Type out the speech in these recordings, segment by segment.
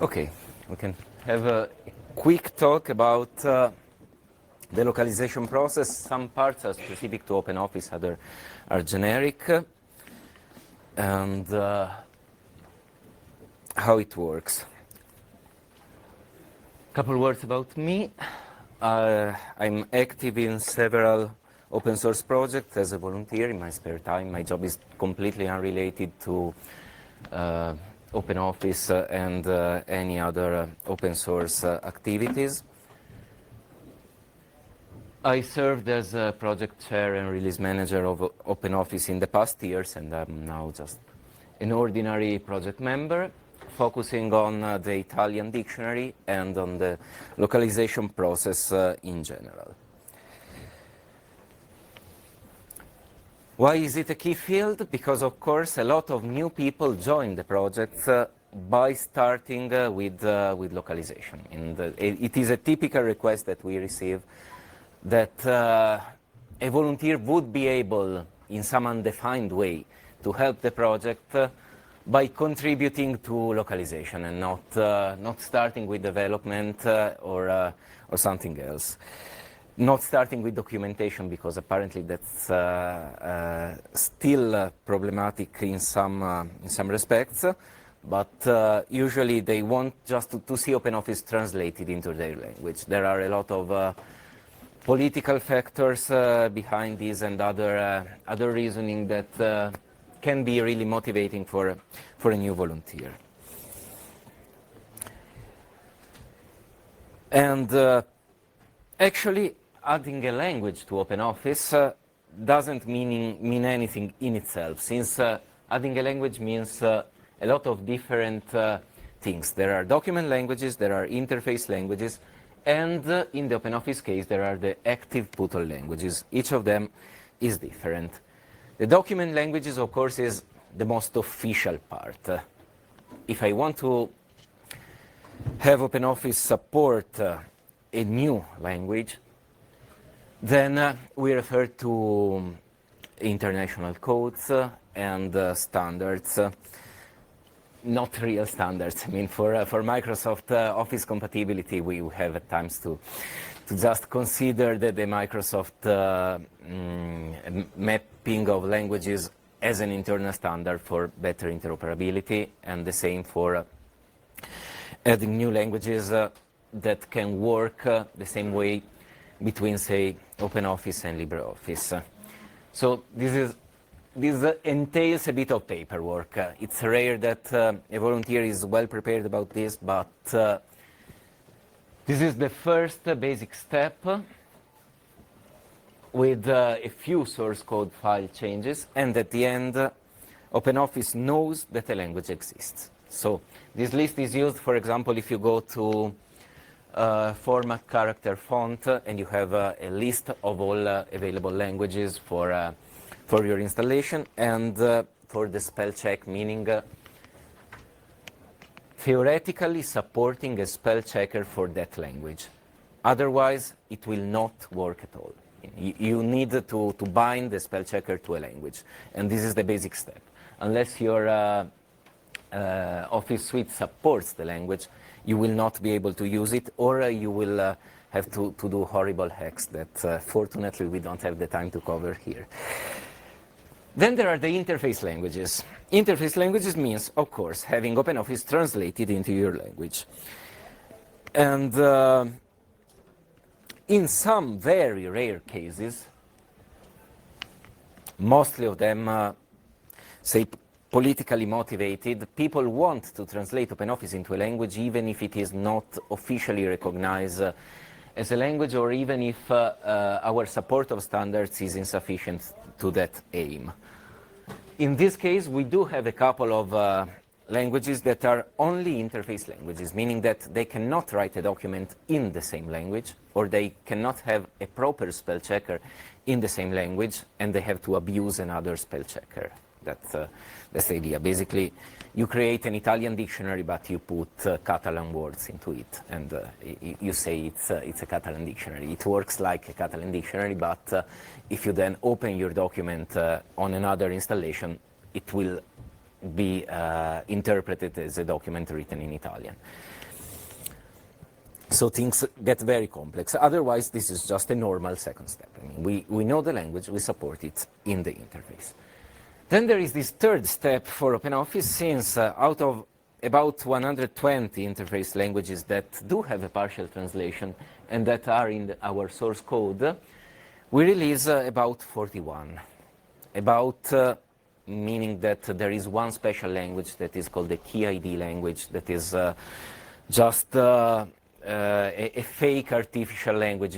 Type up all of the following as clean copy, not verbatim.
Okay, we can have a quick talk about the localization process. Some parts are specific to OpenOffice, other are generic, and how it works. Couple words about me. I'm active in several open source projects as a volunteer in my spare time. My job is completely unrelated to OpenOffice and any other open source activities. I served as a project chair and release manager of OpenOffice in the past years, and I'm now just an ordinary project member, focusing on the Italian dictionary and on the localization process in general. Why is it a key field? Because, of course, a lot of new people join the project by starting with localization. It is a typical request that we receive, that a volunteer would be able, in some undefined way, to help the project by contributing to localization and not starting with development or something else. Not starting with documentation, because apparently that's still problematic in some respects, but usually they want just to see OpenOffice translated into their language. There are a lot of political factors behind this and other reasoning that can be really motivating for a new volunteer. And actually, adding a language to OpenOffice doesn't mean anything in itself, since adding a language means a lot of different things. There are document languages, there are interface languages, and in the OpenOffice case, there are the active put-all languages. Each of them is different. The document languages, of course, is the most official part. If I want to have OpenOffice support a new language, then we refer to international codes and standards. Not real standards. I mean, for Microsoft Office compatibility, we have at times to just consider the Microsoft mapping of languages as an internal standard for better interoperability, and the same for adding new languages that can work the same way between, say, OpenOffice and LibreOffice. So this entails a bit of paperwork. It's rare that a volunteer is well prepared about this, but this is the first basic step with a few source code file changes, and at the end, OpenOffice knows that a language exists. So this list is used, for example, if you go to format character font and you have a list of all available languages for your installation, and for the spell check, meaning theoretically supporting a spell checker for that language. Otherwise, it will not work at all. You need to bind the spell checker to a language, and this is the basic step. Unless your Office suite supports the language, you will not be able to use it, or you will have to do horrible hacks that fortunately we don't have the time to cover here. Then there are the interface languages. Interface languages means, of course, having OpenOffice translated into your language. And in some very rare cases, mostly of them, say, politically motivated, people want to translate OpenOffice into a language even if it is not officially recognized as a language, or even if our support of standards is insufficient to that aim. In this case, we do have a couple of languages that are only interface languages, meaning that they cannot write a document in the same language, or they cannot have a proper spell checker in the same language, and they have to abuse another spell checker. That's the idea. Basically, you create an Italian dictionary, but you put Catalan words into it, and you say it's a Catalan dictionary. It works like a Catalan dictionary, but if you then open your document on another installation, it will be interpreted as a document written in Italian. So things get very complex. Otherwise, this is just a normal second step. I mean, we know the language, we support it in the interface. Then there is this third step for OpenOffice, since out of about 120 interface languages that do have a partial translation and that are in our source code, we release about 41. About meaning that there is one special language that is called the key ID language, that is just a fake artificial language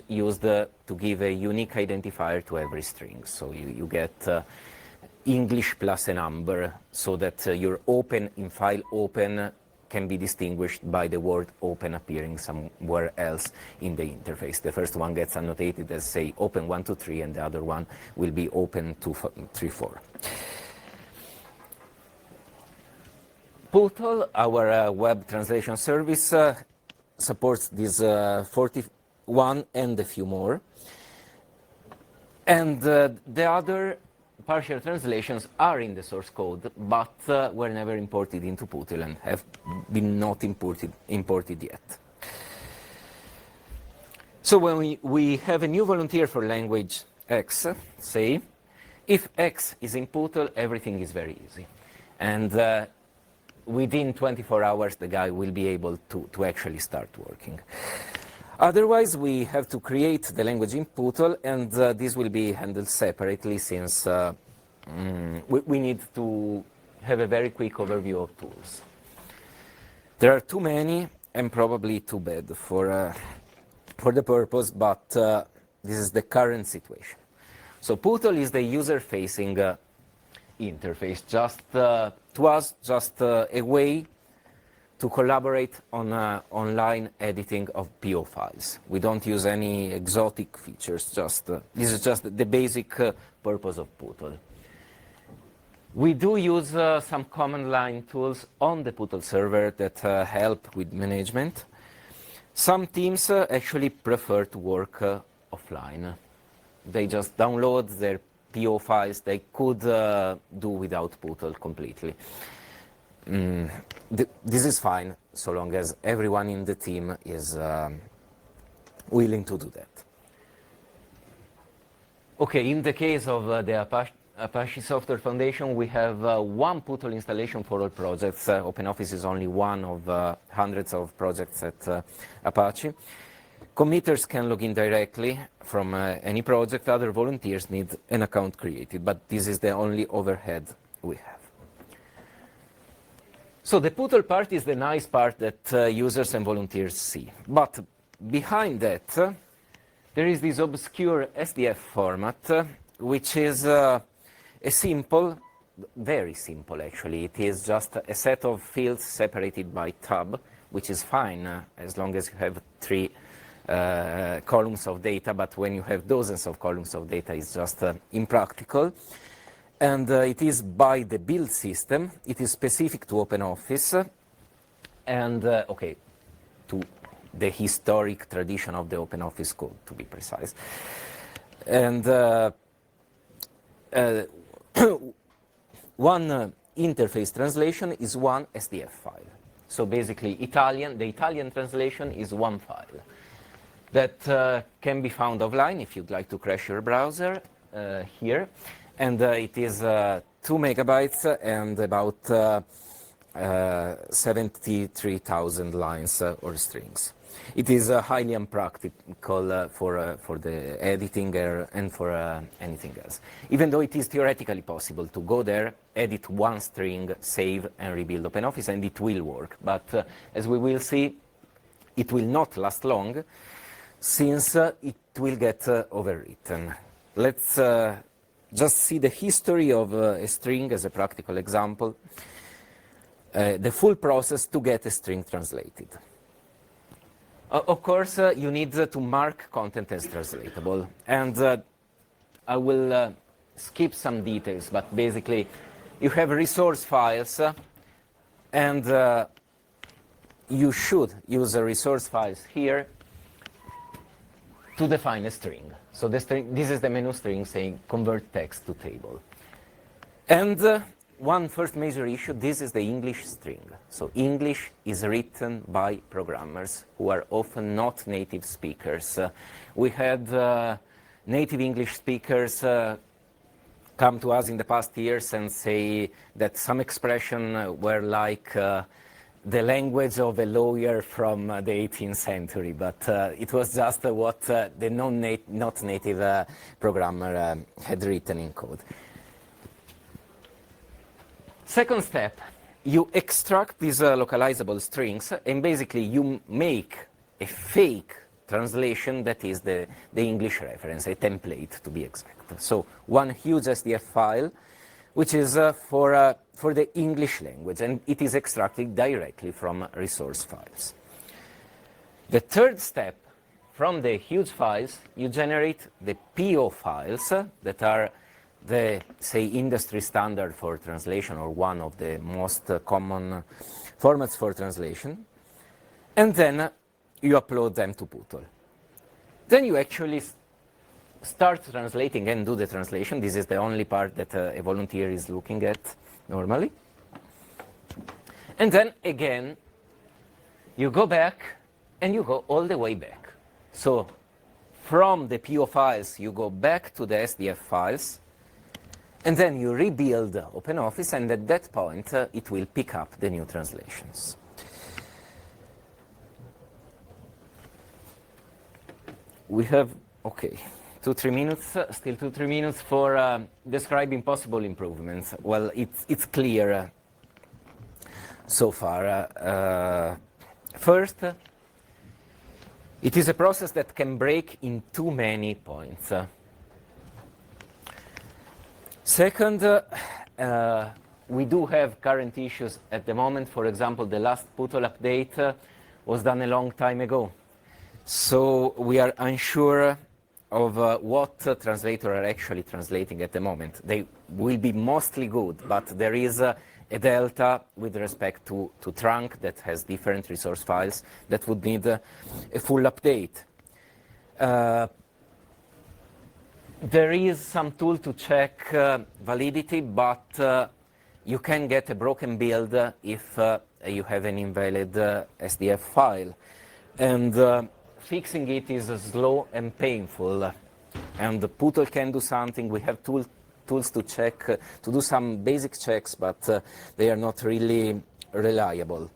used to give a unique identifier to every string. So you get English plus a number, so that your open in file open can be distinguished by the word open appearing somewhere else in the interface. The first one gets annotated as, say, open 1, 2, 3, and the other one will be open 2, 3, 4. Pootle, our web translation service, supports these 41 and a few more. And the other partial translations are in the source code, but were never imported into Pootle and have been not imported yet. So when we have a new volunteer for language X, say, if X is in Pootle, everything is very easy. And within 24 hours, the guy will be able to actually start working. Otherwise, we have to create the language in Pootle, and this will be handled separately, since we need to have a very quick overview of tools. There are too many and probably too bad for the purpose, but this is the current situation. So Pootle is the user-facing interface, just to us, just a way to collaborate on online editing of PO files. We don't use any exotic features, this is just the basic purpose of Pootle. We do use some command line tools on the Pootle server that help with management. Some teams actually prefer to work offline. They just download their PO files. They could do without Pootle completely. This is fine, so long as everyone in the team is willing to do that. Okay, in the case of the Apache Software Foundation, we have one Pootle installation for all projects. OpenOffice is only one of hundreds of projects at Apache. Committers can log in directly from any project. Other volunteers need an account created, but this is the only overhead we have. So the Pootle part is the nice part that users and volunteers see. But behind that, there is this obscure SDF format, which is a simple, very simple actually. It is just a set of fields separated by tab, which is fine as long as you have 3 columns of data, but when you have dozens of columns of data, it's just impractical. And it is by the build system. It is specific to OpenOffice, and okay, to the historic tradition of the OpenOffice code, to be precise. And one interface translation is one SDF file. So basically, the Italian translation is one file that can be found offline if you'd like to crash your browser here. And it is 2 megabytes and about 73,000 lines or strings. It is highly impractical for the editing and for anything else. Even though it is theoretically possible to go there, edit one string, save, and rebuild OpenOffice, and it will work. But as we will see, it will not last long, since it will get overwritten. Let's just see the history of a string as a practical example. The full process to get a string translated. Of course, you need to mark content as translatable. And I will skip some details, but basically, you have resource files, and you should use the resource files here to define a string. So the string, this is the menu string saying convert text to table. And one first major issue, this is the English string. So English is written by programmers who are often not native speakers. We had native English speakers come to us in the past years and say that some expressions were like the language of a lawyer from the 18th century, but it was just what the not native programmer had written in code. Second step, you extract these localizable strings, and basically you make a fake translation that is the English reference, a template to be exact. So one huge SDF file, which is for the English language, and it is extracted directly from resource files. The third step, from the huge files, you generate the PO files that are the, say, industry standard for translation, or one of the most common formats for translation, and then you upload them to Pootle. Then you actually start translating and do the translation. This is the only part that a volunteer is looking at normally. And then again, you go back and you go all the way back. So from the PO files, you go back to the SDF files, and then you rebuild OpenOffice, and at that point, it will pick up the new translations. We have, okay, 2-3 minutes, still 2-3 minutes for describing possible improvements. Well, it's clear so far. First, it is a process that can break in too many points. Second, we do have current issues at the moment. For example, the last Pootle update was done a long time ago. So we are unsure of what translators are actually translating at the moment. They will be mostly good, but there is a delta with respect to trunk that has different resource files that would need a full update. There is some tool to check validity, but you can get a broken build if you have an invalid SDF file. And fixing it is slow and painful. And Pootle can do something. We have tools to check, to do some basic checks, but they are not really reliable.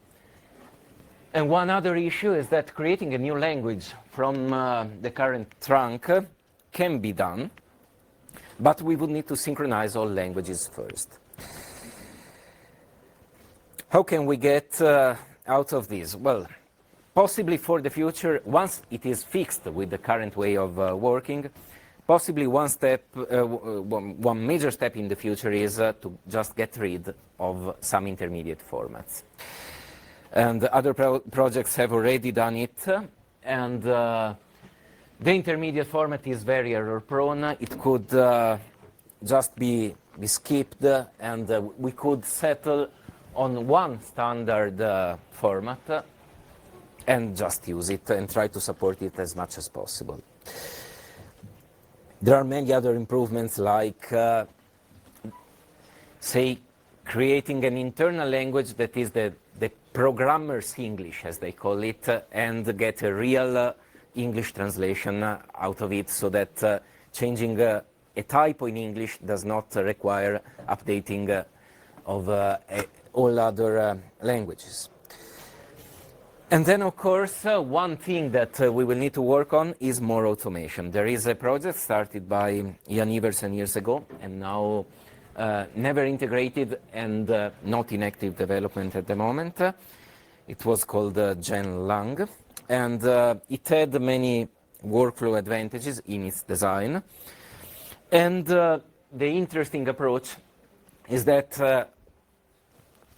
And one other issue is that creating a new language from the current trunk can be done, but we would need to synchronize all languages first. How can we get out of this? Well, possibly for the future, once it is fixed with the current way of working, possibly one major step in the future is to just get rid of some intermediate formats. And other projects have already done it, and the intermediate format is very error prone. It could just be skipped, and we could settle on one standard format and just use it and try to support it as much as possible. There are many other improvements, like, say, creating an internal language that is the programmer's English, as they call it, and get a real English translation out of it, so that changing a typo in English does not require updating of all other languages. And then, of course, one thing that we will need to work on is more automation. There is a project started by Jan Iversen years ago, and now never integrated and not in active development at the moment. It was called Gen Lang, and it had many workflow advantages in its design. And the interesting approach is that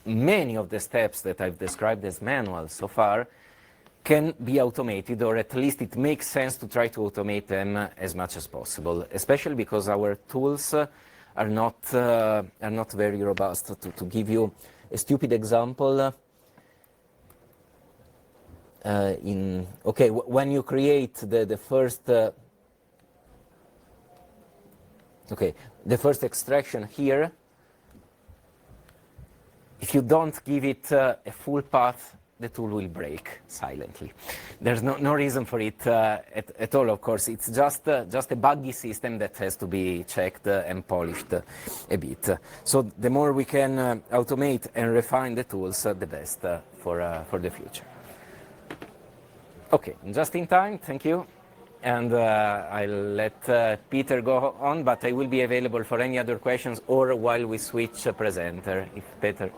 many of the steps that I've described as manual so far can be automated, or at least it makes sense to try to automate them as much as possible, especially because our tools are not very robust. To give you a stupid example, when you create the first extraction here, if you don't give it a full path, the tool will break silently. There's no reason for it at all, of course. It's just a buggy system that has to be checked and polished a bit. So the more we can automate and refine the tools, the best for the future. Okay, just in time, thank you. And I'll let Peter go on, but I will be available for any other questions or while we switch presenter, if Peter.